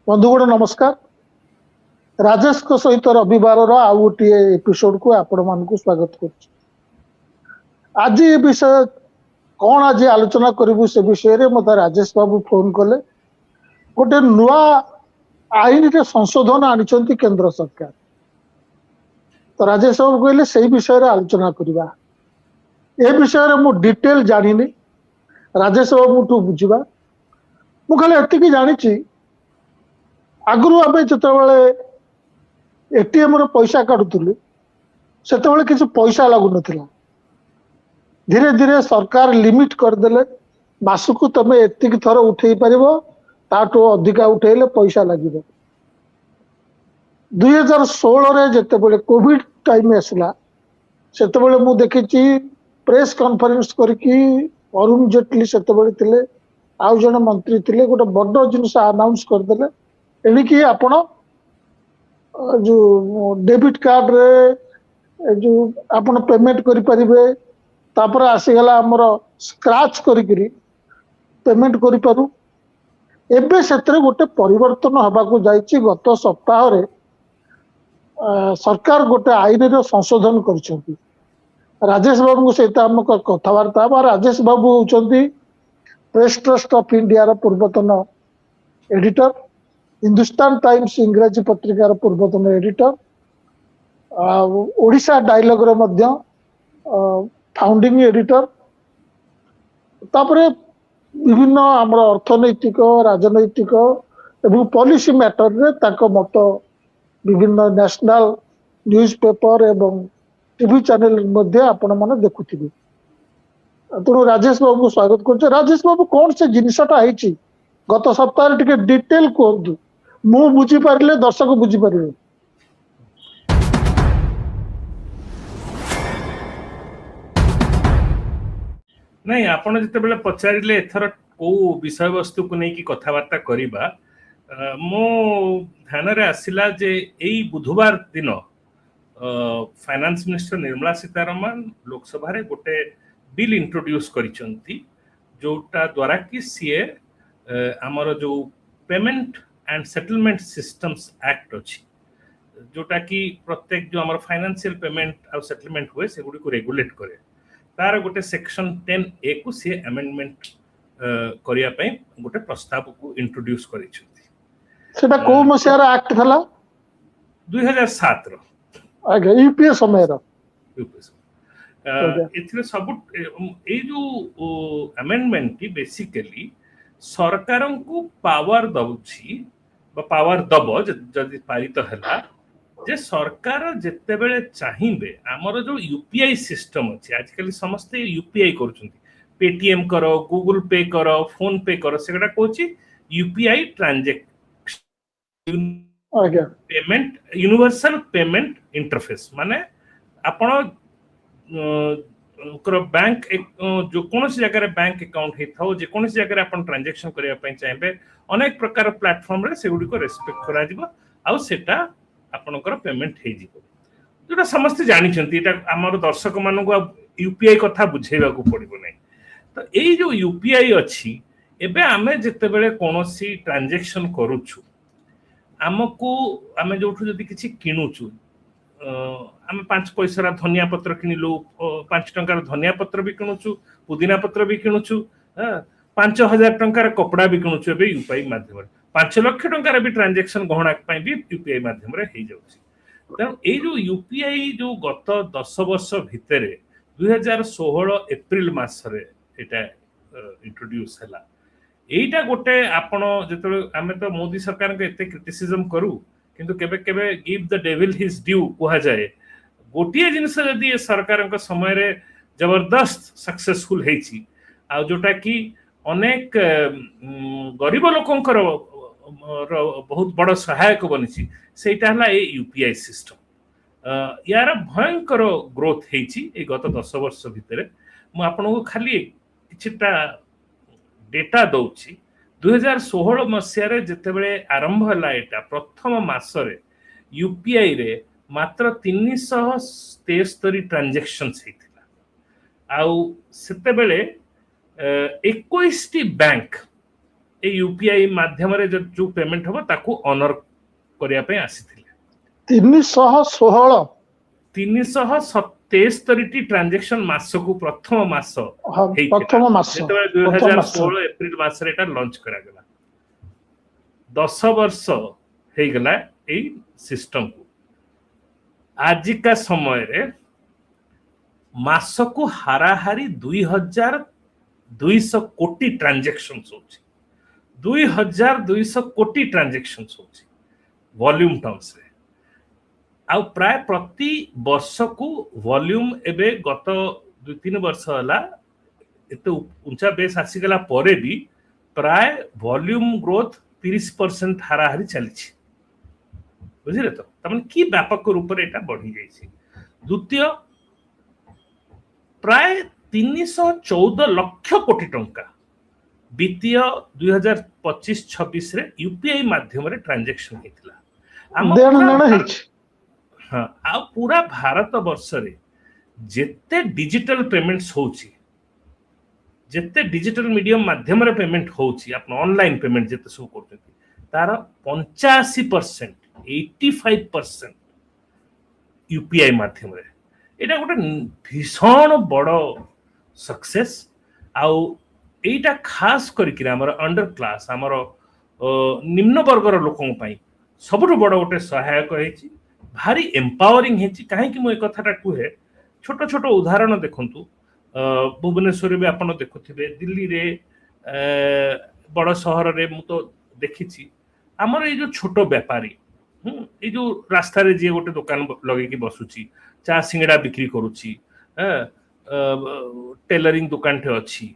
बंधुगण नमस्कार। राजेश को सहित रविवार आउ गोटे एपिसोड को आपण मान स्वागत कर। आज ये विषय कौन आज आलोचना करूँ से विषय रे मत राजेश बाबू फोन कले। गोटे नुआ आईन रे संशोधन आनी केंद्र सरकार। तो राजेश बाबू कहले से विषय रे आलोचना करवा। ए विषय रे मु डिटेल जानी राजेश बाबू ठू बुझा मु खाली एतिकी जानी आगु आम जो एटीएम रो पैसा काटुलु से किसी पैसा लगुन। धीरे धीरे सरकार लिमिट करदेले मासकू तुम एतिक थर उठे पार ताठू अधिका उठेले पैसा लगे। 2016 जिते कोविड टाइम आसला से मु देखी प्रेस कॉन्फ्रेंस करके अरुण जेटली से आउ जन मंत्री थे गोटे बड़ जिनस अनाउंस करदेले एणिकी आपण जो डेबिट कार्ड रे जो आपण पेमेंट करि परिबे तापर आसीगला हमर स्क्रैच करी पेमेंट करि पारू। एबे सेतरे गोटे परिवर्तन हबा को जाईची। गत सप्ताह रे सरकार गोटे आईन रो संशोधन करछंती। राजेश बाबू सहित हम कथबार्ता राजेश बाबू होचंती प्रेस ट्रस्ट ऑफ इंडिया रो पूर्वतन एडिटर, हिंदुस्तान टाइम्स इंग्राजी पत्रिकार पूर्वतन एडिटर, ओडिशा डायलॉग रो मध्य फाउंडिंग एडिटर, तापरे विभिन्न आमर अर्थनैतिक राजनैतिक एवं पॉलिसी मैटर रे ताको मत विभिन्न नेशनल न्यूज़पेपर एवं टीवी चैनल मध्य आपण माने देखुथिबे। तेणु राजेश बाबू को स्वागत कर। राजेश बाबू कौन से जिनसटा है गत सप्ताह टिके डिटेल कहतु मु बुझी पारे दर्शक बुझी पारे। नहीं आपण जिते पचारे एथर को विषय वस्तु को लेकिन कथबार्ता करवा मो ध्यान रे आसिला जे एई बुधवार दिन फाइनेंस मिनिस्टर निर्मला सीतारमण लोकसभा रे गोटे बिल इंट्रोड्यूस करिसंती जोटा द्वारा कि सीए हमर जो payment and settlement systems act अच्छी जोटा कि प्रत्येक जो हमर फाइनेंशियल पेमेंट और सेटलमेंट हुए से गुडी को रेगुलेट करे तार गोटे सेक्शन 10A को सी अमेंडमेंट करिया पई गोटे प्रस्ताव को इंट्रोड्यूस करिसंती। सेटा को मसियार एक्ट थला 2007 रो आगे यूपीए समय रो एथिले सब ए जो अमेंडमेंट की बेसिकली सरकार को पावर दउछि पावर दब जदि पारित हैला जे सरकार जेते बेले चाहिबे हमर जो यूपीआई सिस्टम अछि आजकल समस्त यूपीआई करूछंती पेटीएम करो गूगल पे करो फोन पे करो सेटा कोछि UPI transaction payment universal payment interface माने आपण बैंक जो कौन सी जगह बैंक अकाउंट होता हो जे कौन सी जगह अपन ट्रांजैक्शन करिया पई चाहिबे अनेक प्रकार प्लेटफॉर्म रे सेगुडी को रेस्पेक्ट करा जिवो आ सेटा आपनकर पेमेंट हे जिवो जोटा समस्त जानि छंती एटा हमर दर्शक मानको यूपीआई कथा बुझेबा को पड़िबो नै। तो एई जो यूपीआई अछि एबे आमे जते बेले कोनोसी ट्रांजैक्शन करूछु हमकु आमे जोठु जदि किछि किनुछु आम 5 पैसा धनिया पत्र किणिलु 5 टंकार धनिया पत्र भी किणुचु पुदीना पत्र भी किणुचु 5000 टंकार कपड़ा भी किणुचु एबे यूपीआई माध्यम रे 5 लाख टंकार भी ट्रांजैक्शन गहना पई भी यूपीआई माध्यम रे हे जाउची। त ए जो यूपीआई जो गत 10 वर्ष भितरे 2016 एप्रिल मास रे एटा इंट्रोड्यूस हला। एटा गोटे आपण जेतो आमे तो मोदी सरकार के एते क्रिटिसिज्म करू किंतु केबे केबे give the devil his due कहा जाए गोटे जिनस जदि सरकार समय रे जबरदस्त सक्सेसफुल हेची आ जोटा कि अनेक गरीब लोकंकर बहुत बड़ सहायक बनिछि सेटा हला ए यूपीआई सिस्टम यार भयंकर ग्रोथ हेची ए गत 10 वर्ष भितरे। मु आपनको खाली किछटा डेटा दउछि 2016 मसिया रे जेतेबेले आरंभ हला एटा प्रथम मासरे यूपीआई रे मात्र 373 ट्रांजैक्शंस हेतिला आउ सेतेबेले 21 टी बैंक ए यूपीआई माध्यम रे जो पेमेंट हबो ताकू ऑनर करिया पे आसीथिले 316 377 ट्रांजैक्शन मासको प्रथम मास प्रथम मास जेतबे 2016 एप्रिल मास रे एटा लॉन्च करा गला 10 वर्ष हे गला ए सिस्टम को आजिका समय रे मासको हाराहारी 2200 कोटी ट्रांजैक्शन होची 2200 कोटी ट्रांजैक्शन होची वॉल्यूम टर्म्स रे आ प्राय प्रति वर्ष को वॉल्यूम एबे गत 2-3 वर्ष हला एते ऊंचा बेस आसी गला परे भी प्राय वॉल्यूम ग्रोथ 30% हाराहारी चली बुझिले तो तमन की व्यापक रूप रे एटा बढ़ी जाईछि द्वितीय प्राय 314 लाख कोटी टंका वित्तीय 2025-26 रे यूपीआई माध्यम रे ट्रांजैक्शन हेतिला हाँ आ पूरा भारत वर्ष रे जेते डिजिटल पेमेंट्स होची जेते डिजिटल मीडियम माध्यम रे पेमेंट होची आपन ऑनलाइन पेमेंट जेते सब करते तार 85% 85% यूपीआई माध्यम रे एटा गोटे भीषण बड़ सक्सेस आउ एटा खास करिक हमर अंडर क्लास हमर निम्न वर्गर लोकों पई सबटु बड़ गोटे सहायक हेची भारी एम्पावरिंग हेची काहे कि मो एक कथाटा कुहे छोट छोट उदाहरण देखंतु भुवनेश्वर भी आपण देखुथिबे दिल्ली रे बड़ शहर रे मु तो देखिछि हमर ए जो छोट व्यापारी ए जो रास्ता रे जे गोटे दुकान लगे कि बसुची चा सिंगड़ा बिक्री करूची टेलरिंग दुकान थे अछि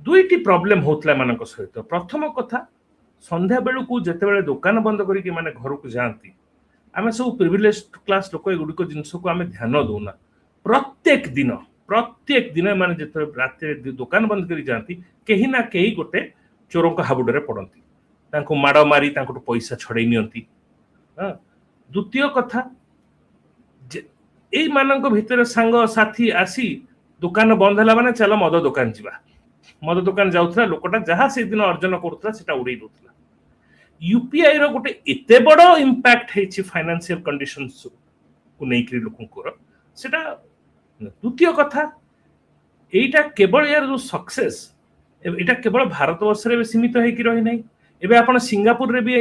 दुईटी प्रॉब्लम होतला मानक सहित प्रथम कथा संध्या बेलू को जते बेले दुकान बंद करी कि माने घर को जांती आमे सब प्रिविलेज क्लास लोक ए गुडी को जिंस को आमे ध्यान दोना प्रत्येक दिन माने जते रात रे दुकान बंद करी जांती केही ना केही गोटे चोरों का हाबुडरे पड़ंती तांको माडो मारी तांको पैसा छड़े नियंती द्वितीय कथा एई मानक भितर संग साथी आसी दुकान बंद हला माने चलो मद दुकान जीवा मद दुकान जाउथला लोकटा जहा से दिन अर्जन करथला सेटा उड़ै दोथला यूपीआई रो गोटे एते बड़ो इंपैक्ट हेछि फाइनेंशियल कंडीशंस को नै कि लोकंकर सेटा द्वितीय कथा एटा केवल यार जो सक्सेस एटा केवल भारत वर्ष रे सीमित है कि रही नै एबे आपण सिंगापुर रे भी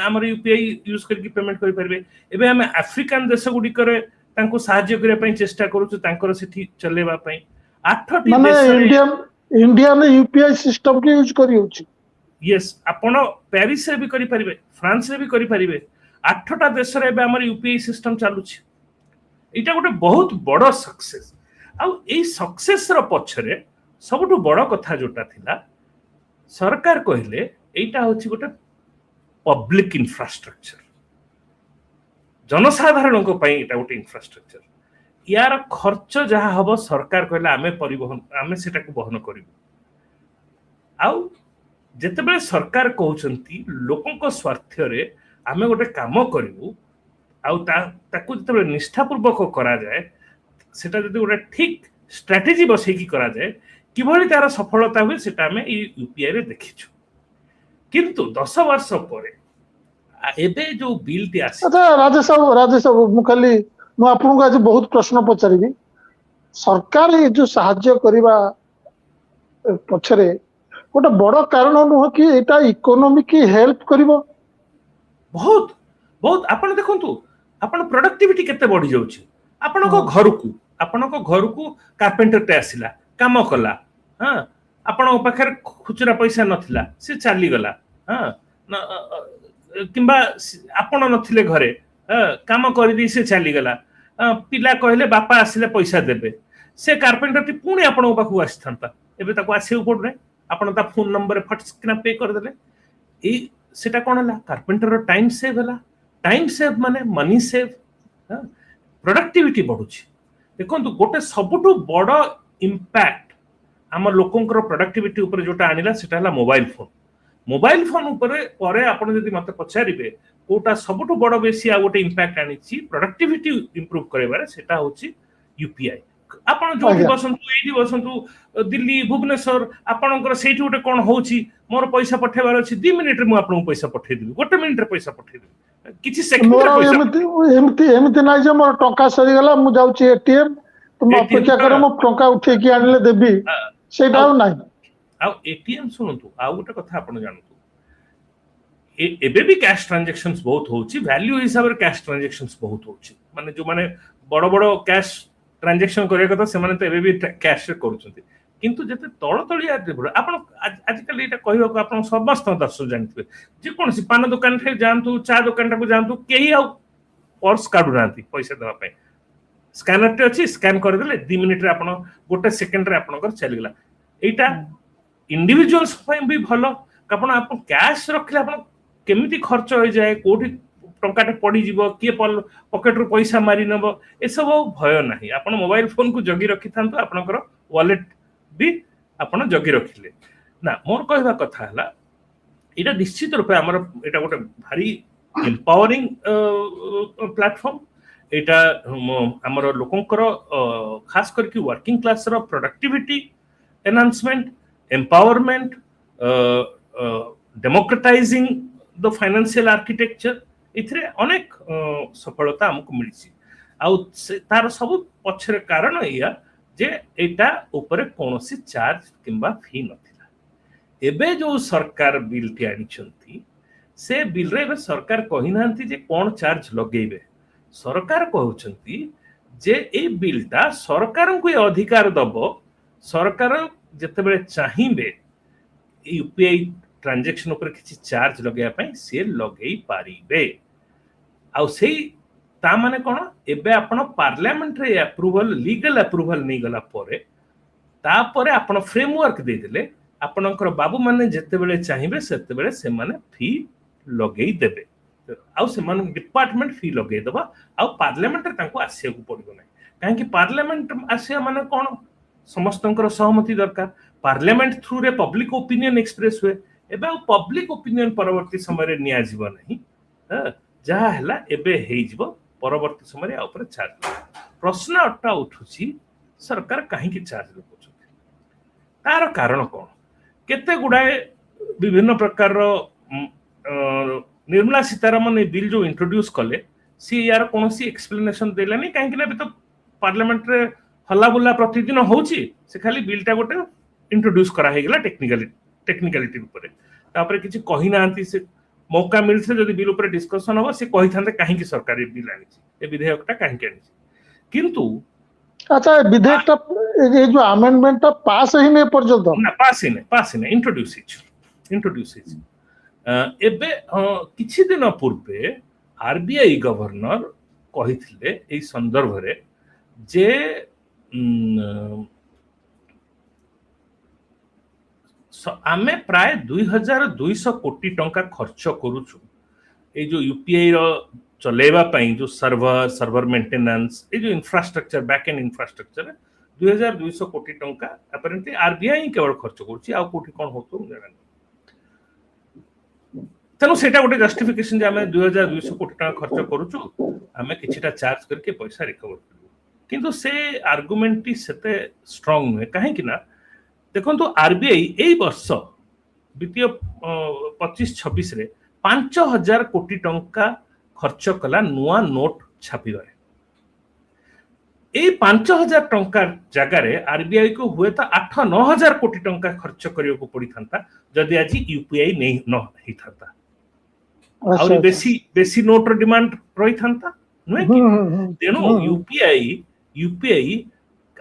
हमर यूपीआई यूज करके पेमेंट करि परबे एबे हम अफ्रीकन देश गुडी करे तांको सहाय्य करे पई चेष्टा करूछु तांकर सेठी चलेबा पई 8टी माने इंडिया ने यूपीआई सिस्टम के यूज करी होछि यस आपण पेरिस रे भी करि परिबे फ्रांस रे भी करि परिबे 8टा देश रे हमर यूपीआई सिस्टम चालुछि एटा गोटे बहुत बड़ सक्सेस आ ए सक्सेस रो पछरे सबटु बड़ कथा जोटा थिला सरकार कहले एटा होछि गोटे पब्लिक इंफ्रास्ट्रक्चर जनसाधारण को पई एटा गोटे इंफ्रास्ट्रक्चर यार खर्च जहा हबो सरकार कहला आमे परिवहन आमे सेटा को बहन करिबो आउ जेतेबेले सरकार कहउचंती लोकन को स्वार्थ रे आमे गोटे काम करिवु आउ ताकू जेतेबेले निष्ठापूर्वक करा जाए सेटा जदि गोटे ठीक स्ट्रेटजी बसै की करा जाए किभली तार सफलता हुए सेटा आमे यूपीआई रे देखिछु किंतु 10 वर्ष परे एबे जो बिल टी आसी अच्छा राजेश साहब मु खाली मु आपन को आज बहुत प्रश्न पचारिबी सरकार ये जो सहाय्य करिबा पछरे गोटे बड़ कारण नुह कि एटा इकोनॉमी की हेल्प करिवो बहुत बहुत आपण देखंतु आपण प्रोडक्टिविटी केते बढ़ी जाउची आपण को घर को कारपेंटर टे आसिला काम कला हां आपण पाखर खुचरा पैसा नथिला से चाली गला हां किंबा आपण नथिले घरे काम कर दी से चली गला पिला कहले बापा आसिले पैसा देबे से कारपेंटर टी पुणी आपण पाखु आस्थांता एबे ताको आसे ऊपर रे आपण ता फोन नंबर फट किना पे कर देले ए सेटा कोन हला कारपेंटर रो टाइम सेव माने मनी सेव प्रोडक्टिविटी बढ़ुची देखंतु गोटे सबटु बड़ इंपैक्ट हम लोकंकर प्रोडक्टिविटी ऊपर जोटा आनिला सेटा हला मोबाइल फोन ऊपर आपण जदि मते पछारिबे कोटा सबटु बड़ बेसी आ गोटे इंपैक्ट आनिछि प्रोडक्टिविटी इंप्रूव करबारे सेटा होछि यूपीआई ଆପଣ ଯୋଉଠି ଆଜ୍ଞା। ବସନ୍ତୁ ଏଇଠି ବସନ୍ତୁ ଦିଲ୍ଲୀ ଭୁବନେଶ୍ୱର ଆପଣଙ୍କର ସେଇଠି ଗୋଟେ କଣ ହଉଛି ମୋର ପଇସା ପଠେଇବାର ଅଛି 2 ମିନିଟରେ ମୁଁ ଆପଣଙ୍କୁ ପଇସା ପଠେଇଦେବି 1 ମିନିଟରେ ପଇସା ପଠେଇଦେବି କିଛି ମୋର ସେକେଣ୍ଡରେ ଆଉ ପଇସା ଏମିତି ଏମିତି ଏମିତି ନାହିଁ ଯେ ମୋର ଟଙ୍କା ସରିଗଲା ମୁଁ ଯାଉଛି ଏଟିଏମ ତୁମେ ATM ଅପେକ୍ଷା କର ମୁଁ ଟଙ୍କା ଉଠେଇକି ଆଣିଲେ ଦେବି ସେଇଟା ଆଉ ନାହିଁ। ଆଉ ଏଟିଏମ ଶୁଣନ୍ତୁ ଆଉ ଗୋଟେ କଥା ଆପଣ ଜାଣନ୍ତୁ ଏବେ ବି କ୍ୟାଶ ଟ୍ରାଞ୍ଜାକ୍ସନ୍ସ ବହୁତ ହଉଛି ଭ୍ୟାଲ୍ୟୁ ହିସାବରେ କ୍ୟାଶ ଟ୍ରାଞ୍ଜାକ୍ସନ୍ସ ବହୁତ ହଉଛି ମାନେ ଯୋଉମାନେ ବଡ ବଡ କ୍ୟାଶ ଟ୍ରାଞ୍ଜାକ୍ସନ କରିବା କଥା ସେମାନେ ତ ଏବେ ବି କ୍ୟାଶରେ କରୁଛନ୍ତି କିନ୍ତୁ ଯେତେ ତଳତଳିଆ ଆପଣ ଆଜିକାଲି ଏଇଟା କହିବାକୁ ଆପଣ ସମସ୍ତ ଦର୍ଶକ ଜାଣିଥିବେ ଯେକୌଣସି ପାନ ଦୋକାନରେ ଯାଆନ୍ତୁ ଚା ଦୋକାନଟାକୁ ଯାଆନ୍ତୁ କେହି ଆଉ ପର୍ସ କାଢୁନାହାନ୍ତି ପଇସା ଦେବା ପାଇଁ ସ୍କାନରଟେ ଅଛି ସ୍କାନ କରିଦେଲେ 2 ମିନିଟରେ ଆପଣ ଗୋଟେ ସେକେଣ୍ଡରେ ଆପଣଙ୍କର ଚାଲିଗଲା ଏଇଟା ଇଣ୍ଡିଭିଜୁଆଲ୍ସ ପାଇଁ ବି ଭଲ ଆପଣ ଆପଣ କ୍ୟାଶ ରଖିଲେ ଆପଣ କେମିତି ଖର୍ଚ୍ଚ ହେଇଯାଏ କୋଉଠି ଟଙ୍କାଟେ ପଡିଯିବ କିଏ ପକେଟରୁ ପଇସା ମାରି ନେବ ଏସବୁ ଆଉ ଭୟ ନାହିଁ ଆପଣ ମୋବାଇଲ ଫୋନକୁ ଜଗି ରଖିଥାନ୍ତୁ ଆପଣଙ୍କର ୱାଲେଟ ବି ଆପଣ ଜଗି ରଖିଲେ ନା ମୋର କହିବା କଥା ହେଲା ଏଇଟା ନିଶ୍ଚିତ ରୂପେ ଆମର ଏଇଟା ଗୋଟେ ଭାରି ଏମ୍ପାୱରିଂ ପ୍ଲାଟଫର୍ମ ଏଇଟା ଆମର ଲୋକଙ୍କର ଖାସ କରିକି ୱାର୍କିଂ କ୍ଲାସର ପ୍ରଡକ୍ଟିଭିଟି ଏନହାନ୍ସମେଣ୍ଟ ଏମ୍ପାୱରମେଣ୍ଟ ଡେମୋକ୍ରାଟାଇଜିଂ ଦ ଫାଇନାନ୍ସିଆଲ ଆର୍କିଟେକ୍ଚର ଏଥିରେ ଅନେକ ସଫଳତା ଆମକୁ ମିଳିଛି ଆଉ ତାର ସବୁ ପଛରେ କାରଣ ଏଇଆ ଯେ ଏଇଟା ଉପରେ କୌଣସି ଚାର୍ଜ କିମ୍ବା ଫି ନଥିଲା ଏବେ ଯୋଉ ସରକାର ବିଲ୍ଟି ଆଣିଛନ୍ତି ସେ ବିଲ୍ରେ ଏବେ ସରକାର କହିନାହାନ୍ତି ଯେ କଣ ଚାର୍ଜ ଲଗେଇବେ ସରକାର କହୁଛନ୍ତି ଯେ ଏଇ ବିଲ୍ଟା ସରକାରଙ୍କୁ ଏ ଅଧିକାର ଦବ ସରକାର ଯେତେବେଳେ ଚାହିଁବେ ୟୁପିଆଇ ଟ୍ରାଞ୍ଜାକ୍ସନ ଉପରେ କିଛି ଚାର୍ଜ ଲଗେଇବା ପାଇଁ ସିଏ ଲଗେଇ ପାରିବେ ଆଉ ସେଇ ତା ମାନେ କଣ ଏବେ ଆପଣ ପାର୍ଲାମେଣ୍ଟରେ ଆପ୍ରୁଭାଲ ଲିଗାଲ ଆପ୍ରୁଭାଲ ନେଇଗଲା ପରେ ତାପରେ ଆପଣ ଫ୍ରେମୱାର୍କ ଦେଇଦେଲେ ଆପଣଙ୍କର ବାବୁ ମାନେ ଯେତେବେଳେ ଚାହିଁବେ ସେତେବେଳେ ସେମାନେ ଫି ଲଗେଇ ଦେବେ ଆଉ ସେମାନଙ୍କୁ ଡିପାର୍ଟମେଣ୍ଟ ଫି ଲଗେଇଦବା ଆଉ ପାର୍ଲାମେଣ୍ଟରେ ତାଙ୍କୁ ଆସିବାକୁ ପଡିବ ନାହିଁ କାହିଁକି ପାର୍ଲାମେଣ୍ଟ ଆସିବା ମାନେ କଣ ସମସ୍ତଙ୍କର ସହମତି ଦରକାର ପାର୍ଲାମେଣ୍ଟ ଥ୍ରୁରେ ପବ୍ଲିକ ଓପିନିଅନ ଏକ୍ସପ୍ରେସ ହୁଏ ଏବେ ଆଉ ପବ୍ଲିକ ଓପିନିଅନ ପରବର୍ତ୍ତୀ ସମୟରେ ନିଆଯିବ ନାହିଁ ଯାହା ହେଲା ଏବେ ହେଇଯିବ ପରବର୍ତ୍ତୀ ସମୟରେ ଆ ଉପରେ ଚାର୍ଜ ପ୍ରଶ୍ନଟା ଉଠୁଛି ସରକାର କାହିଁକି ଚାର୍ଜ ଲଗାଉଛନ୍ତି ତାର କାରଣ କଣ କେତେ ଗୁଡାଏ ବିଭିନ୍ନ ପ୍ରକାରର ନିର୍ମଳା ସୀତାରମଣ ଏ ବିଲ୍ ଯୋଉ ଇଣ୍ଟ୍ରୋଡ୍ୟୁସ କଲେ ସିଏ ୟାର କୌଣସି ଏକ୍ସପ୍ଲେନେସନ ଦେଲେନି କାହିଁକି ନା ଏବେ ତ ପାର୍ଲାମେଣ୍ଟରେ ହଲ୍ଲାବୁଲା ପ୍ରତିଦିନ ହଉଛି ସେ ଖାଲି ବିଲ୍ଟା ଗୋଟେ ଇଣ୍ଟ୍ରୋଡ୍ୟୁସ କରା ହେଇଗଲା ଟେକ୍ନିକାଲିଟି ଉପରେ ତାପରେ କିଛି କହିନାହାନ୍ତି ସେ ମୌକା ମିଳିଥିଲେ ଯଦି ବିଲ୍ ଉପରେ ଡିସ୍କସନ ହବ ସେ କହିଥାନ୍ତେ କାହିଁକି ସରକାର ଏ ବିଲ୍ ଆଣିଛି ଏ ବିଧେୟକଟା କାହିଁକି ଆଣିଛି କିନ୍ତୁ ଆଚ୍ଛା ବିଧେୟକଟା ଏ ଯୋଉ ଆମେଣ୍ଡମେଣ୍ଟଟା ପାସ୍ ହେଇନି ଏପର୍ଯ୍ୟନ୍ତ ନା ପାସ୍ ହେଇନି ଇଣ୍ଟ୍ରୋଡ୍ୟୁସ ହେଇଛି ଏବେ କିଛି ଦିନ ପୂର୍ବେ ଆରବିଆଇ ଗଭର୍ଣ୍ଣର କହିଥିଲେ ଏଇ ସନ୍ଦର୍ଭରେ ଯେ ଆମେ ପ୍ରାୟ 2200 କୋଟି ଟଙ୍କା ଖର୍ଚ୍ଚ କରୁଛୁ ଏଇ ଯୋଉ ୟୁପିଆଇ ର ଚଲେଇବା ପାଇଁ ଯୋଉ ସର୍ଭର ମେଣ୍ଟେନାନ୍ସ ଏଇ ଯୋଉ ଇନଫ୍ରାଷ୍ଟ୍ରକ୍ଚର ବ୍ୟାକ୍ ଏଣ୍ଡ ଇନଫ୍ରାଷ୍ଟ୍ରକ୍ଚର 2200 କୋଟି ଟଙ୍କା ଆପରେଣ୍ଟଲି ଆରବିଆଇ ହିଁ କେବଳ ଖର୍ଚ୍ଚ କରୁଛି ଆଉ କୋଉଠି କଣ ହଉଥିବ ମୁଁ ଜାଣିନି ତେଣୁ ସେଇଟା ଗୋଟେ ଜଷ୍ଟିଫିକେସନ ଯେ ଆମେ 2200 କୋଟି ଟଙ୍କା ଖର୍ଚ୍ଚ କରୁଛୁ ଆମେ କିଛିଟା ଚାର୍ଜ କରିକି ପଇସା ରିକଭର କରିବୁ କିନ୍ତୁ ସେ ଆର୍ଗୁମେଣ୍ଟଟି ସେତେ ଷ୍ଟ୍ରଙ୍ଗ ନୁହେଁ କାହିଁକି ନା ଦେଖନ୍ତୁ ଆରବିଆଇ ଏଇ ବର୍ଷ ଦ୍ୱିତୀୟ 25-26ରେ 5000 କୋଟି ଟଙ୍କା ଖର୍ଚ୍ଚ କଲା ନୂଆ ନୋଟ ଛାପିବାରେ ଏଇ 5000 ଟଙ୍କା ଜାଗାରେ ଆରବିଆଇ କୁ ହୁଏତ 8-9000 କୋଟି ଟଙ୍କା ଖର୍ଚ୍ଚ କରିବାକୁ ପଡିଥାନ୍ତା ଯଦି ଆଜି ୟୁପିଆଇ ନେଇ ନ ହେଇଥାନ୍ତା ଆହୁରି ବେଶୀ ନୋଟର ଡିମାଣ୍ଡ ରହିଥାନ୍ତା ନୁହେଁ କି ତେଣୁ ୟୁପିଆଇ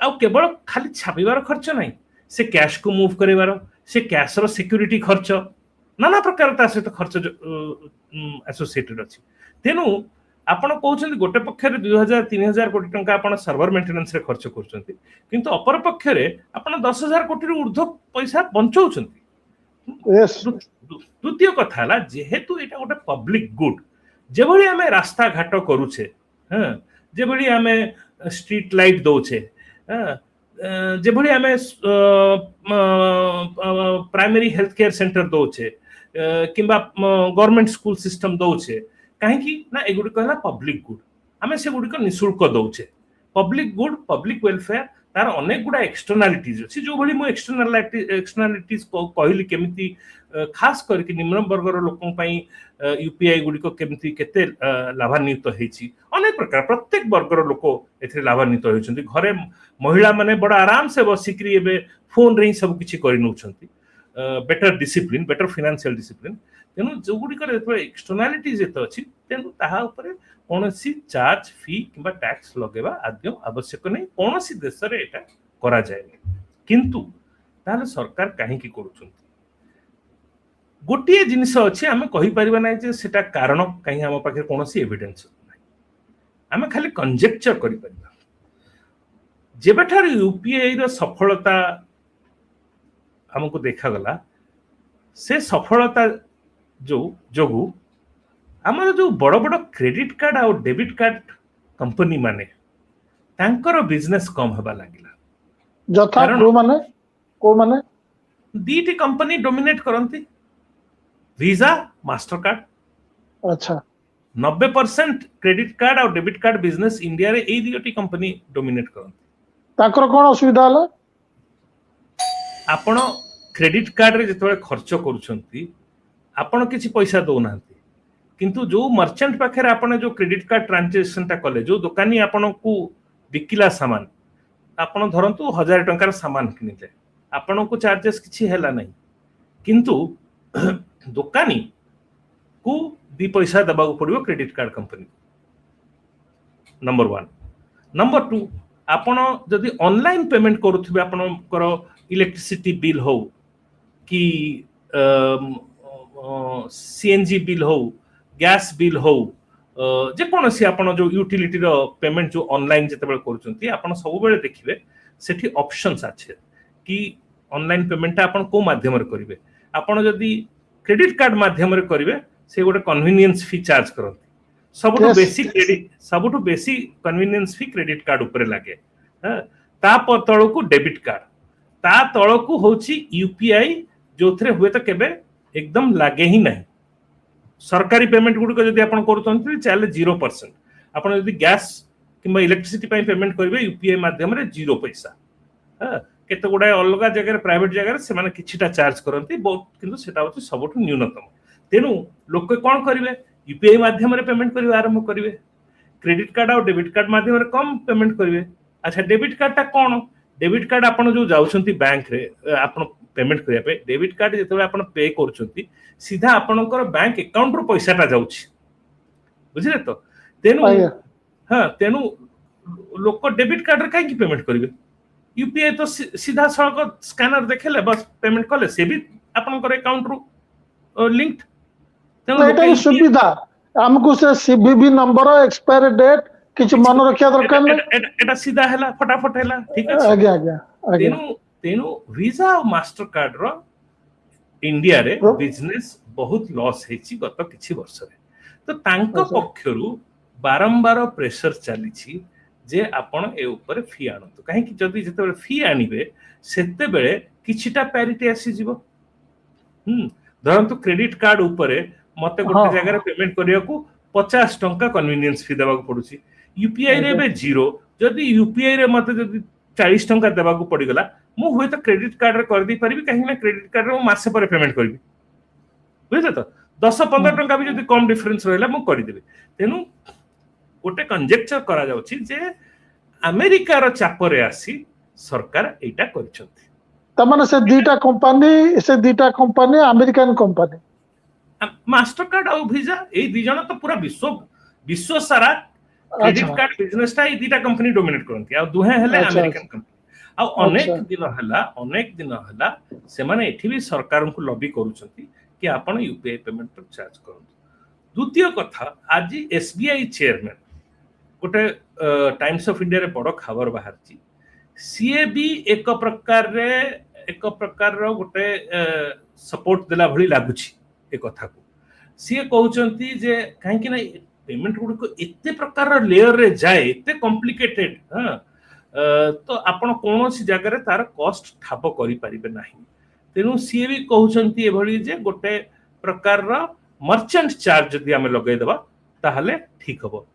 ଆଉ କେବଳ ଖାଲି ଛାପିବାର ଖର୍ଚ୍ଚ ନାହିଁ ସେ କ୍ୟାଶକୁ ମୁଭ କରିବାର ସେ କ୍ୟାଶର ସିକ୍ୟୁରିଟି ଖର୍ଚ୍ଚ ନାନା ପ୍ରକାର ତା ସହିତ ଖର୍ଚ୍ଚ ଆସୋସିଏଟେଡ ଅଛି ତେଣୁ ଆପଣ କହୁଛନ୍ତି ଗୋଟେ ପକ୍ଷରେ 2000-3000 କୋଟି ଟଙ୍କା ଆପଣ ସର୍ଭର ମେଣ୍ଟେନାନ୍ସରେ ଖର୍ଚ୍ଚ କରୁଛନ୍ତି କିନ୍ତୁ ଅପର ପକ୍ଷରେ ଆପଣ 10,000 କୋଟିରୁ ଉର୍ଦ୍ଧ୍ୱ ପଇସା ବଞ୍ଚଉଛନ୍ତି ଦ୍ୱିତୀୟ କଥା ହେଲା ଯେହେତୁ ଏଇଟା ଗୋଟେ ପବ୍ଲିକ ଗୁଡ ଯେଭଳି ଆମେ ରାସ୍ତା ଘାଟ କରୁଛେ ଯେଭଳି ଆମେ ଷ୍ଟ୍ରିଟ ଲାଇଟ ଦଉଛେ ଯେଭଳି ଆମେ ପ୍ରାଇମେରୀ ହେଲ୍ଥ କେୟାର ସେଣ୍ଟର ଦଉଛେ କିମ୍ବା ଗଭର୍ଣ୍ଣମେଣ୍ଟ ସ୍କୁଲ ସିଷ୍ଟମ ଦଉଛେ କାହିଁକି ନା ଏଗୁଡିକ ହେଲା ପବ୍ଲିକ ଗୁଡ ଆମେ ସେଗୁଡିକ ନିଃଶୁଳ୍କ ଦଉଛେ पब्लिक गुड पब्लिक वेलफेयर तार अनेक गुड़ा एक्सटर्नालिटीज अच्छी जो भाई मुझे एक्सटर्नालिटीज कहली केमिति खास करके निम्न वर्गर लोकों यूपीआई गुड़िक केमिति केते लाभान्वित होईची अनेक प्रकार प्रत्येक वर्गर लोक एथिरे लाभान्वित होइछन्ति घरे महिला माने बड़ा आराम से बसिकरी एबे फोन रे सब किछि करि नउछन्ति better discipline better financial discipline तेनु जो गुड़िक एक्सटर्नालिटीज एत अछि तेनु ताहा ऊपर कौनसी चार्ज फी किंबा टैक्स लगेबा आद्य आवश्यक नहीं कौनसी देश रे एटा करा जाय किंतु ताले सरकार काहे की करूछन्ति गोटिए जिनिस अछि हमें कहि परिबा नै जे सेटा कारण काहे हम पाखे कौनसी एविडेंस नै हमें खाली कंजेक्चर करि परिबा जेबेठार यूपीआई रो सफलता हमको देखा गला से सफलता जो जोगु आमर जो बड़ बड़ क्रेडिट कार्ड और डेबिट कार्ड कंपनी माने तांकर बिजनेस कम होबा लागिला जथा को माने दीटी कंपनी डोमिनेट करंती वीजा मास्टर कार्ड अच्छा 90% क्रेडिट कार्ड और डेबिट कार्ड बिजनेस इंडिया रे एई दीटी कंपनी डोमिनेट करंती ताकर कोन असुविधा हला आपण क्रेडिट कार्ड रे जतबे खर्च करूछंती आपण किछि पैसा दो नांती किंतु जो मर्चेंट पाखे आपने जो क्रेडिट कार्ड ट्रांजेक्शन टा कले जो दुकानी आपन को बिकिला सामान आपन धरंतु 1000 टंकार सामान किनिले आपन को चार्जेस किछि हैला नहीं किंतु दुकानी को दी पैसा दबा पड़ियो credit card company number 1 number 2 आपन जदि ऑनलाइन पेमेंट करूथबे आपनकर इलेक्ट्रिसिटी बिल हो कि सीएनजी बिल हो गैस बिल हो जे कौन सी आपण जो यूटिलिटी रो पेमेंट जो ऑनलाइन जते बेले करूचंती आपण सब बेले देखिबे सेठी ऑप्शंस आछे कि ऑनलाइन पेमेंट आपण को माध्यम रे करिवे आपण जदी क्रेडिट कार्ड माध्यम रे करिवे से गोटे कन्वीनियंस फी चार्ज करंती सबुठु बेसी कन्वीनियंस फी क्रेडिट कार्ड ऊपर लागे ता तळो को डेबिट कार्ड ता तळो को होची यूपीआई जोथरे हुए तो केबे एकदम लागे ही नहीं सरकारी पेमेंट गुडी को जदी आपण करूतंती चाले 0% आपण जदी गैस किंबा इलेक्ट्रिसिटी पई पेमेंट करबे यूपीआई माध्यम रे 0 पैसा केते गुडा अलगा जगह रे प्राइवेट जगह रे से माने किछिटा चार्ज करंती बहुत किंतु सेटा होची सबठु न्यूनतम तेनु लोक कोन करिवे यूपीआई माध्यम रे पेमेंट करिवे आरंभ करिवे क्रेडिट कार्ड और डेबिट कार्ड माध्यम रे कम पेमेंट करिवे अच्छा डेबिट कार्ड ता कोन डेबिट कार्ड आपण जो जाउछंती बैंक रे आपण पेमेंट करिया पे डेबिट कार्ड जेतबे आपण पे करछंती सीधा आपनकर बैंक अकाउंट रो पैसा टा जाउछि बुझिले तो तेनु हां तेनु लोक डेबिट कार्ड रे काहे की पेमेंट करिवे यूपीआई तो सीधा सड़क स्कैनर देखेले बस पेमेंट कले से भी आपनकर अकाउंट रो लिंक्ड तेनु एटा सुविधा हमको से सीवीवी नंबर एक्सपायरी डेट किछ मन रखिया दरकार नै एटा सीधा हैला फटाफट हैला ठीक है आगे आगे तेनु वीजा और मास्टर कार्ड रो इंडिया रे बिजनेस बहुत लॉस हेची गत किछि वर्ष रे तो तांको पक्षरु बारंबार प्रेशर चली छी जे आपण ए ऊपर फी आनतो काहे कि जदी जते फी आनिबे सेते बेले किछिटा पैरिटी आसी जिवो धरंतु क्रेडिट कार्ड ऊपर मते गोटे जगह रे पेमेंट करिया को 50 टंका कन्वीनियंस फी देबा को पडुची यूपीआई रे बे 0 जदी यूपीआई रे मते जदी 40 टंका देबा को पड़ी गला मु होय तो क्रेडिट कार्ड रे कर दी परबी काहे ना क्रेडिट कार्ड रे मासे पर पेमेंट करबी बुझले तो 10-15 टंका भी जदी कम डिफरेंस रहला मु करि देबे तेनु गोटे कंजेक्चर करा जाउची जे अमेरिका रो चाप रे आसी सरकार एटा करछथि त माने से दीटा company American company Mastercard और वीजा ए दी जण तो पूरा विश्व सारा क्रेडिट कार्ड बिजनेस ता ए दीटा कंपनी डोमिनेट करंती आ दुहे हले अमेरिकन कंपनी आ अनेक दिन हला से माने एठी भी सरकार को लॉबी करूछंती कि आपण यूपीआई पेमेंट पर चार्ज करंतु द्वितीय कथा आज एसबीआई चेयरमैन गोटे टाइम्स ऑफ इंडिया रे बड़ खबर बाहरची सीए भी एक प्रकार रो गोटे सपोर्ट देला भली लागुची ए कथा को सीए कहउचंती जे काहे कि ना पेमेंट गुड को एते प्रकार लेयर रे जाए एते कॉम्प्लिकेटेड तो आपण कोनोसी जगह रे तार कॉस्ट ठाप करि परिबे नाही तेनु सीए भी कहउचंती ए भली जे गोटे प्रकार रो मर्चेंट चार्ज जदी हमें लगै देबा ताहले ठीक हबो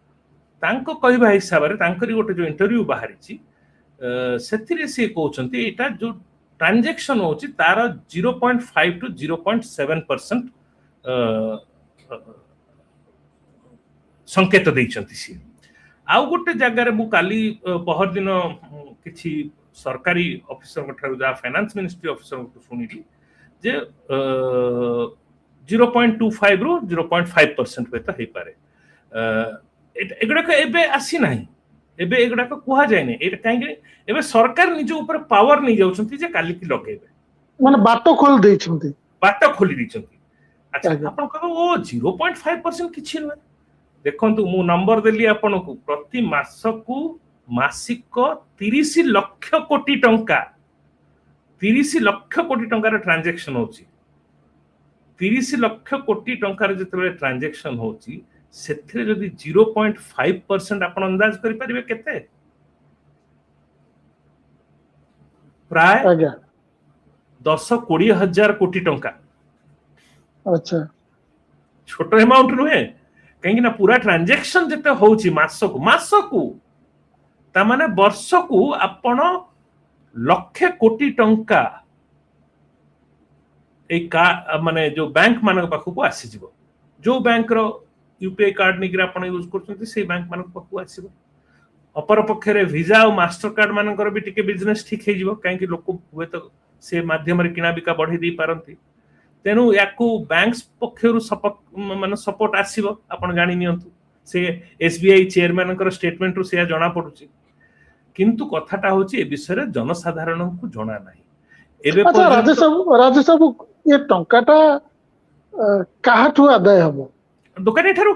तांको कहवा हिसाब रे तांकरी गोटे जो इंटरव्यू बाहरी ସେଥିରେ ସେ କହୁଛନ୍ତି ଏଇଟା ଯୋଉ ट्रांजैक्शन होची तार 0.5 to 0.7% संकेत ଦେଇଛନ୍ତି सी आउ गोटे जगह मु काली पहर दिन किछि सरकारी ऑफिसर ठारू जा फाइनेंस मिनिस्ट्री ऑफिसर को सुनिली जे 0.25 रु 0.5% वेत हे पारे एगुडा को एबे आसी नाही एबे एगुडा को कुहा जाय नै एटा काहे एबे सरकार निज ऊपर पावर नै जाउछंती जे काली की लगेबे माने बाटो खोल दैछंती बाटो खोली दैछंती अच्छा आपण कहबो ओ 0.5% किछि नै देखंतु मु नंबर देली आपण को प्रति मास को मासिक 30 लाख कोटी टंका 30 लाख कोटी टंका रे ट्रांजैक्शन होची 30 लाख कोटी टंका रे जतबे ट्रांजैक्शन होची सेथिरे जदि 0.5% आपण अंदाज करि परिबे केते प्राय 10-20 हजार कोटी टंका अच्छा छोटो अमाउंट रुहे कहीं ना पूरा ट्रांजैक्शन जते होची मास को ता माने वर्ष को आपण लक्ष कोटी टंका ए का माने जो बैंक मानक पाखु को आसी जिवो जो बैंक रो यूपीआई कार्ड निग्रा आपण यूज करछंती से बैंक मानक पाखु आसीबो अपर पक्ष रे वीजा और मास्टर कार्ड मानकर भी टिके बिजनेस ठीक हे जिवो काहे कि लोक हुए तो से माध्यम रे किना बिका बढ़ी दी पारंती तेनु याकू बैंक्स पक्षरु माने सपोर्ट आसीबो आपण जानि नियंतु से एसबीआई चेयरमैन कर स्टेटमेंट रु से जणा पडुची किंतु कथाटा होची ए विषय रे जनसाधारण को जणा नाही एबे अच्छा राजेश बाबू ये टंकाटा काहाठू आदाय हबो दुकानी ठारू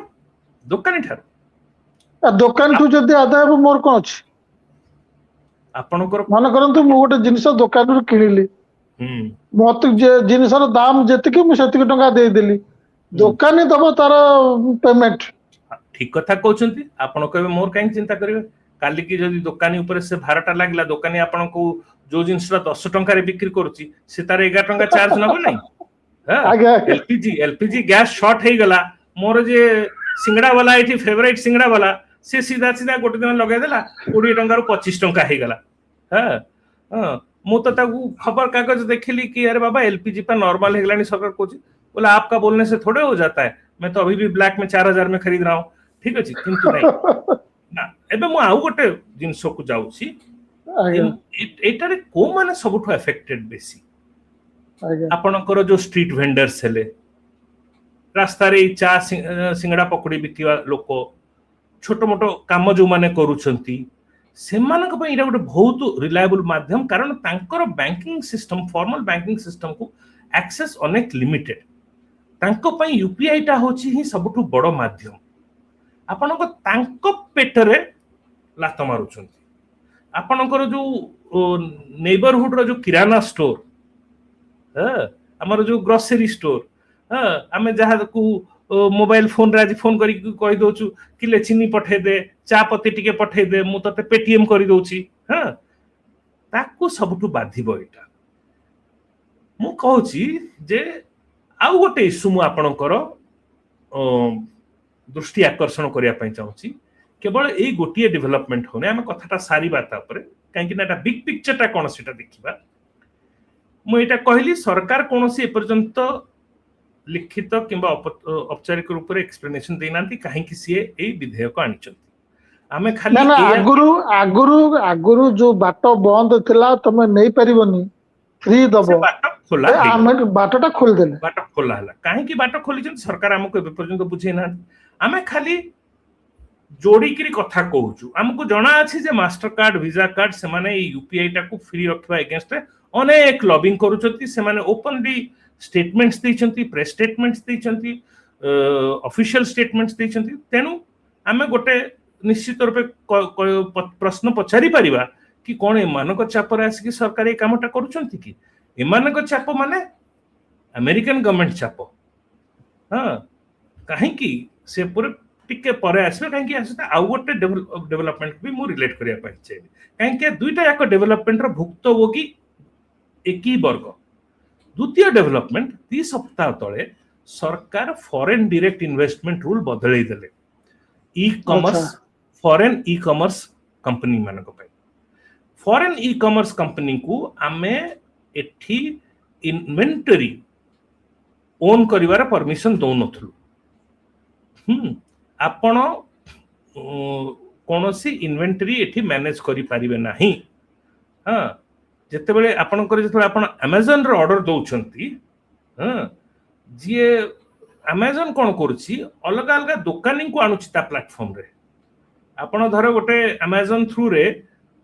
दुकान ठू जदी आदाय हबो मोर कोन अछि आपनकर मन करंतु मु गोटे जिनिस दुकान रु किनिली मत जिनिसर दाम जेतिके मु सेतिके टंका दे देली दुकानी दबो तार पेमेंट ठीक कथा कहउछंती आपण कहबे मोर काहे चिंता करिवे काली की जदी दुकानी ऊपर से भारटा लागला दुकानी आपण को जो जिनिसरा 10 टंका रे बिक्री करूची से तार 11 टंका चार्ज नबो नै हां एलपीजी गैस शॉर्ट हे गला मोर जे सिंगड़ा वाला एठी फेवरेट सिंगड़ा वाला से सीधा सीधा गोटे दिन लगे देला 20 टंका रो 25 टंका हे गला हां हां मु तो ताकू खबर कागज देखली कि अरे बाबा एलपीजी पर नॉर्मल हेगलानी सरकार कोची बोला आपका बोलने से थोड़े हो जाता है मैं तो अभी भी ब्लैक में 4000 में खरीद रहा हूं ठीक अछि किंतु नहीं ना एबे मु आउ गोटे जिंसो को जाउछी एटारे को माने सबठो अफेक्टेड बेसी आपनकर जो स्ट्रीट वेंडर्स हेले रास्ता रे चा सिंगड़ा पकड़ी बिकिवा लोक छोटो मोटो काम जो माने करूछंती सेमानक पई इरा गोटे बहुत रिलायबल माध्यम कारण तांकर banking system formal banking system को एक्सेस अनेक लिमिटेड तांको पई यूपीआई टा होची ही सबठु बड़ माध्यम आपनको तांको पेटरे लात मारुछंती आपनकर जो नेबरहुड रो जो किराना स्टोर हमर जो ग्रोसरी स्टोर आमे जहा को मोबाइल फोन रे आज फोन करी कहि दोछु किले चीनी पठे दे चा पत्ती टिके पठे दे मु तते पेटीएम करी दोछि हां ताकू सबटु बाधिबो एटा मु कहूची जे आउ गोटे इशू मु आपनकर दृष्टि आकर्षण करिया पई चाहूची केवल एई गोटिए डेवलपमेंट होने हम कथाटा सारी बात ऊपर काहे कि नाटा बिग पिक्चर टा कोन सेटा देखिबा मु एटा कहली सरकार कोनोसी ए पर्यंत लिखित किंबा औपचारिक रूप रे एक्सप्लेनेशन देनांती काहे कि सीए ए विधेयक आनिचंती आमे खाली ना आगुरु जो बाटो बंद थिला तमे नै परिबनी फ्री दबो बाटो खोला आमे बाटोटा खोल देले बाटो खोला हला काहे कि बाटो खोली सरकार हमको ए पर्यंत बुझे ना आमे खाली जोड़ी करी कथा कहूचु हमको जणा अछि जे मास्टर कार्ड वीजा कार्ड से माने यूपीआई टा को फ्री रखबा अगेंस्ट अनेक लॉबिंग करूचंती से माने ओपनली स्टेटमेंट्स दैछंती प्रेस स्टेटमेंट्स दैछंती ऑफिशियल स्टेटमेंट्स दैछंती तेनु आमे गोटे निश्चित रूपे प्रश्न पचारि परिबा कि कोन ए मानक चाप रे आसी कि सरकार ए कामटा करूचंती कि ए मानक चाप माने अमेरिकन गवर्नमेंट चाप हां काहे कि से पूरे टिके परे आसे काहे कि आसे आउ गोटे डेवलपमेंट भी मु रिलेट करिया पाइ छै काहे कि दुईटा याक डेवलपमेंट रो भुक्तभोगी एक ही वर्ग द्वितीय डेवलपमेंट 3 सप्ताह तले सरकार फॉरेन डायरेक्ट इन्वेस्टमेंट रूल बदलै देले e commerce foreign e commerce company मानक पाई फॉरेन ई कॉमर्स कंपनी को आमे एठी इन्वेंटरी ओन करिवार परमिशन दो नथलु आपण कोनोसी इन्वेंटरी एठी मैनेज करि परिबे नाही हां जते बेले आपण करे जते आपण Amazon रे ऑर्डर दउछंती हां जे Amazon कोन करूची अलग अलग दुकानी को आणुची ता प्लेटफॉर्म रे आपण धर गोटे Amazon थ्रू रे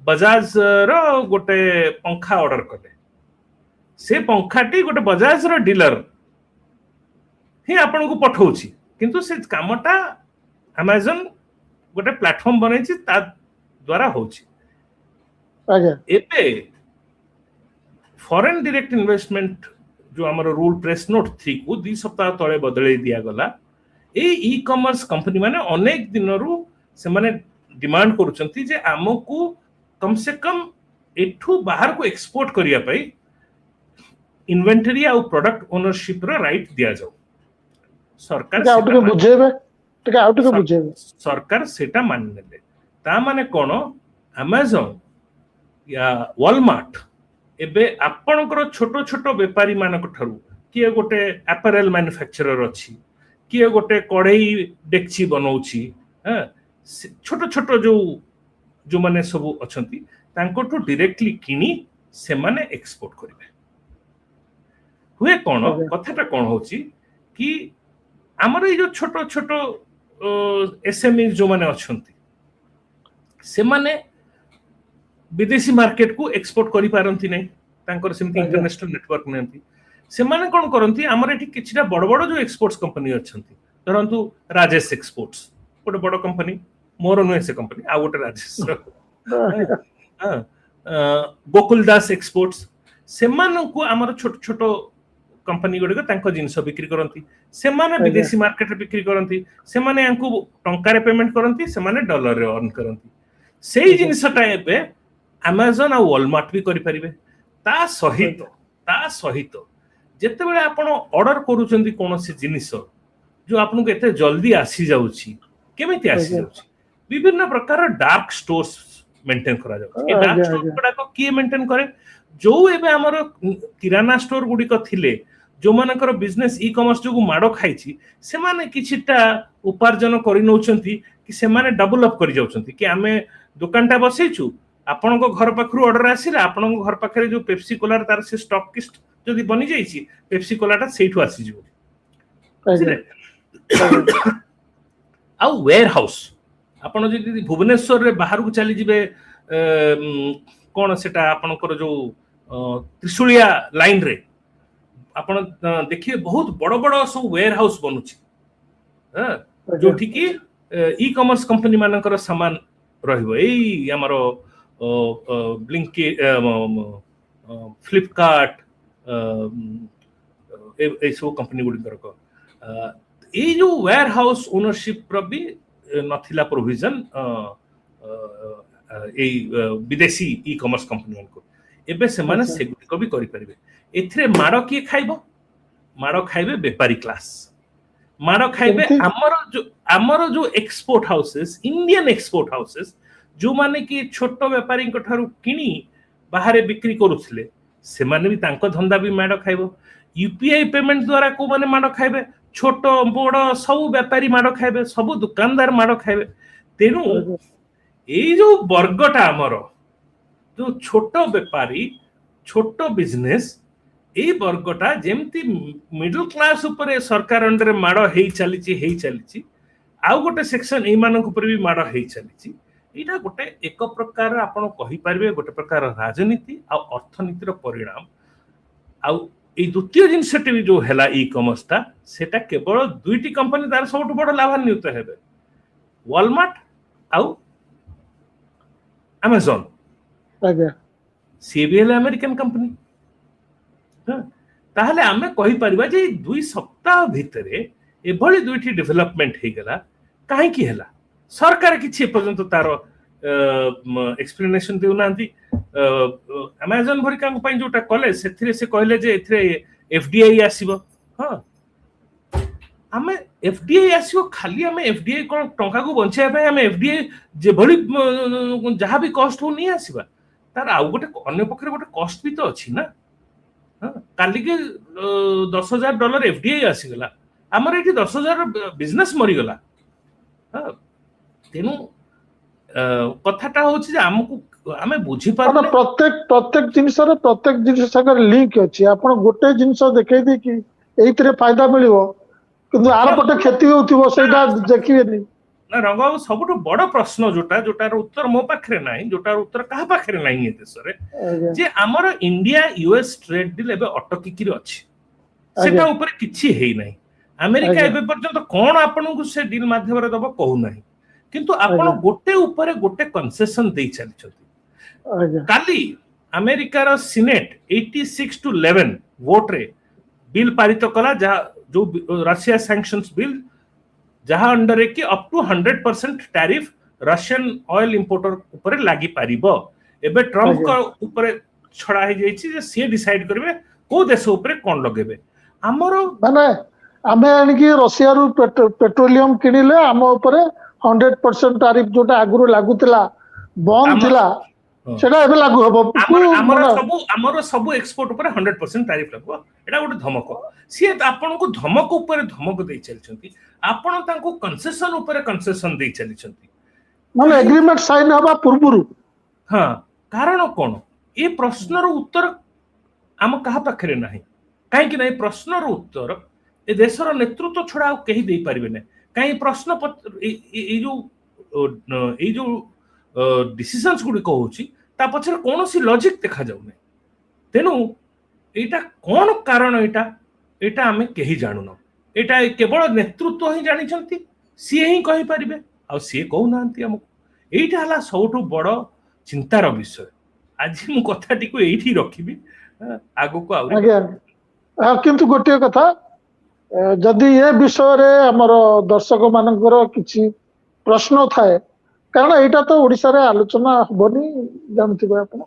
बजाज रो गोटे पंखा ऑर्डर करले से पंखाटी गोटे बजाज रो डीलर ही आपण को पठाउची किंतु से कामटा Amazon गोटे प्लेटफॉर्म बनैछि ता द्वारा होछि आज्ञा एबे फॉरेन डायरेक्ट इन्वेस्टमेंट जो हमर रूल प्रेस नोट 3 को 2 सप्ताह तळे बदलै दिया गला ए ई कॉमर्स कंपनी माने अनेक दिनरु से माने डिमांड करूचंती जे हमकु कम से कम एठू बाहर को एक्सपोर्ट करिया पई इन्वेंटरी आ प्रोडक्ट ओनरशिप रो राइट दिया जाऊ सरकार आउटके बुझेबे टिके आउटके बुझेबे सरकार सेटा मान नेले ता माने कोन Amazon या Walmart एबे आपनकर छोटो छोटो व्यापारी मानक ठरू किए गोटे अपैरल मैन्युफैक्चरर अछि किए गोटे कढ़ई डेक्ची बनौछि हां छोटो छोटो जो माने सब अछंती तांको तो डायरेक्टली किनी से माने एक्सपोर्ट करिवे हुए कोन कथाटा कोन होछि कि हमर ए जो छोटो छोटो एसएमई जो माने अछंती से माने विदेशी मार्केट को एक्सपोर्ट करि पारंती नै तांकर सेमती इंटरनेशनल नेटवर्क नंती से माने कोन करंती हमर एठी किछटा बड़ बड़ जो एक्सपोर्ट्स कंपनी अछंती परंतु राजेश एक्सपोर्ट्स गोटे बड़ कंपनी मोर नुए से कंपनी आ गोटे राजेश हां गोकुल दास एक्सपोर्ट्स से माने को हमर छोट छोट कंपनी गोटे तांको जिंस बिक्री करंती से माने विदेशी मार्केट रे बिक्री करंती से माने यांको टंका रे पेमेंट करंती से माने डॉलर रे अर्न करंती सेही जिंसटा एबे Amazon आ Walmart भी करि परिबे ता सहित जेते बेले आपण ऑर्डर करूचंदी कोनोसी जिनिस जो आपन को एते जल्दी आसी जाउची केमिति आसी जाउची विभिन्न प्रकार डार्क स्टोर्स मेंटेन करा जाउची ए डार्क स्टोर गुडा को की मेंटेन करे जो एबे हमर किराना स्टोर गुडी को थिले जो मानकर बिजनेस ई कॉमर्स जो माडो खाइची से माने किछिटा उपार्जन करि नउचंती कि से माने डेवलप करि जाउचंती कि हमें दुकानटा बसैछु आपण को घर पाखरु ऑर्डर आसीला आपण को घर पाखरे जो पेप्सी कोला तार से स्टॉकिस्ट जदी बनि जाईची पेप्सी कोलाटा सेठु आसी जिवो आ वेयर हाउस आपण जदी भुवनेश्वर रे बाहर को चली जिवे कोन सेटा आपण को जो त्रिशूलिया लाइन रे आपण देखिए बहुत बड़ बड़ सब वेयर हाउस बनुची हां जो ठिकी ई कॉमर्स कंपनी मानकर सामान रहइबो एई हमरो ब्लिंकिट फ्लिपकार्ट ए सब कंपनी गुडी करको ए जो वेयर हाउस ओनरशिप पर भी नथिला प्रोविजन ए विदेशी ई कॉमर्स कंपनी को एबे से माने से को भी करि परिबे एथरे माडो की खाइबो माडो खाइबे व्यापारी क्लास माडो खाइबे हमर जो export houses Indian export houses जो माने कि छोटो व्यापारी को ठारू किनी बाहर बिक्री करूथिले से माने भी तांको धंदा भी माडो खाइबो यूपीआई पेमेंट द्वारा को माने माडो खाइबे छोटो बड़ सब व्यापारी माडो खाइबे सब दुकानदार माडो खाइबे तेनु एई जो वर्गटा हमर जो छोटो व्यापारी छोटो बिजनेस एई वर्गटा जेमती मिडिल क्लास ऊपर सरकार अंडर माडो हेई चलीची आ गोटे सेक्शन एई मानक ऊपर भी माडो हेई चलीची एटा गोटे एक प्रकार आपण कहि परबे गोटे प्रकार राजनीति आ अर्थनीति रो परिणाम आ ए द्वितीय जिनसटी भी जो हैला ई कॉमर्स ता सेटा केवल दुईटी कंपनी तार सबट बड़ लाभान्वित हेबे वॉलमार्ट आ Amazon आज्ञा सीबीएल अमेरिकन कंपनी ताहले आमे कहि परबा जे 2 सप्ताह भितरे एभली दुईटी डेवलपमेंट हे गेला काहे की हैला सरकार किछि पर्यंत तार एक्सप्लेनेशन देउ नांती Amazon भरी काम पई जोटा कॉलेज सेथिरे से कहले जे एथिरे एफडीआई आसीबो हां आमे एफडीआई आसियो खाली आमे एफडीआई कोन टंका को बंचाय पे आमे एफडीआई जे भली जहा भी कॉस्ट हो नहीं आसीबा तार आउ गोटे अन्य पक्षरे गोटे कॉस्ट भी तो अछि ना काली के $10,000 एफडीआई आसीगला हमर एठी 10,000 बिजनेस मरी गला तेनु कथाटा होछि जे हमकु आमे बुझी पारु प्रत्येक जिनिस संग लिंक अछि आपण गोटे जिनिस देखै दे कि एइतरे फायदा मिलिवो किंतु आर पटे क्षति होतिबो सेटा देखिबेनी ना रंगबाबू सबुठ बड़ प्रश्न जोटार उत्तर मो पाखरे नाही जोटार उत्तर कहा पाखरे नाही ए देश रे जे हमर इंडिया यूएस ट्रेड डील एबे अटकी किरि अछि सेटा ऊपर किछि हेई नाही अमेरिका एबे पर्यंत कोन आपन को से डील माध्यम रे दबो कहू नाही किंतु आपन गोटे ऊपर गोटे कंसेशन देई चली छथि काली अमेरिका रो सीनेट 86-11 वोट रे बिल पारित कला जो रशिया सैंक्शंस बिल जहां अंडर कि up to 100% tariff Russian oil importer ऊपर लागी पारिबो एबे ट्रम्प को ऊपर छड़ा हे जाईछि जे से डिसाइड करबे को देश ऊपर कोन लगेबे हमरो माने आमे आनिकी रशिया रु पेट्रोलियम किनिले हम ऊपर 100% टैरिफ जोटा आगुरु लागुतला बंद थिला सेटा एबे लागू हबो हमरो सब एक्सपोर्ट ऊपर 100% टैरिफ लागबो एटा गोटे धमक सी आपन को धमक ऊपर धमक देई चलछंती आपन तांको कंसेशन ऊपर कंसेशन देई चलछंती माने एग्रीमेंट साइन हबा पूर्वरु हां कारण कोन ए प्रश्नर उत्तर हम कहा पाखरे नाही काहे कि नाही प्रश्नर उत्तर ए देशर नेतृत्व छडा केही देई परिबे नै काहे प्रश्न ए जो डिसिजन्स गुडी कहूची ता पछर कोनोसी लॉजिक देखा जाउ नै तेनु एटा कोन कारण एटा हमें केही जानू न एटा केवल नेतृत्व ही जानी छंती सी ही कहि परिबे आ सी कहू नांती हमको एटा हला सबटु बड़ चिंतार विषय आज मु कथाटी को एठी रखिबी आगु को आगे किंतु गोटे कथा जदि ये विषय रे हमर दर्शक मानकर किछि प्रश्न थाए कारण एटा तो ओडिसा रे आलोचना हबनी जानथिबे आपण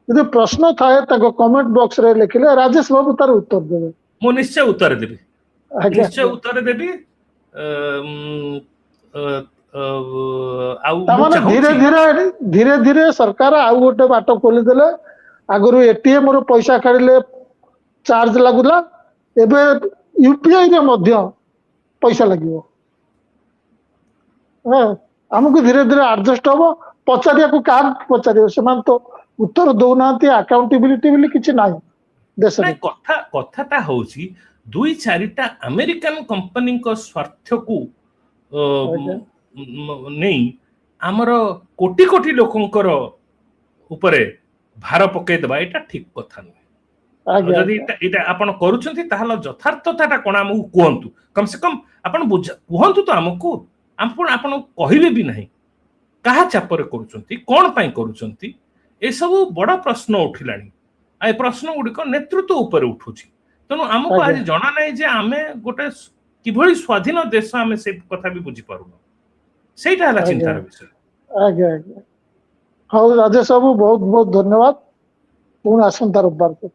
यदि प्रश्न थाए ताको कमेंट बॉक्स रे लिखले राजेश बाबू तार उत्तर देबे मो निश्चय उत्तर देबी निश्चय उत्तर देबी धीरे धीरे सरकार आउ गोटे बाट खोली देले आगरु एटीएम रो पैसा काढिले चार्ज लागुला एबे यूपीआई रे मध्य पैसा लागिवो हमको धीरे धीरे एडजस्ट हबो पचारिया को काम पचारियो समान तो उत्तर दौनाती अकाउंटेबिलिटी बोली किछि नाही देश रे कथाटा होउची दुई चारिटा अमेरिकन कंपनी को स्वार्थ को नहीं आमर कोटी कोटी लोकंकर ऊपर भार पकई देबा एटा ठीक कथा नहीं जदि एटा आपण करूछंती ताहला यथार्थताटा कोन हमहु कहंतु कम से कम आपण कहंतु तो हमकु आपण कहिबे भी नहीं कहा चापर करूछंती कोन पई करूछंती ए सब बड़ा प्रश्न उठिलानी आ प्रश्न गुडिक नेतृत्व ऊपर उठुची तनु हमको आज जणा नाही जे आमे गोटे किभଳି स्वाधीन देश आमे से कथा भी बुझी पारुनो सेटा हला चिंतार विषय आगे आगे हाउ राजेश बाबू बहुत बहुत धन्यवाद पुन आसंता रविवार को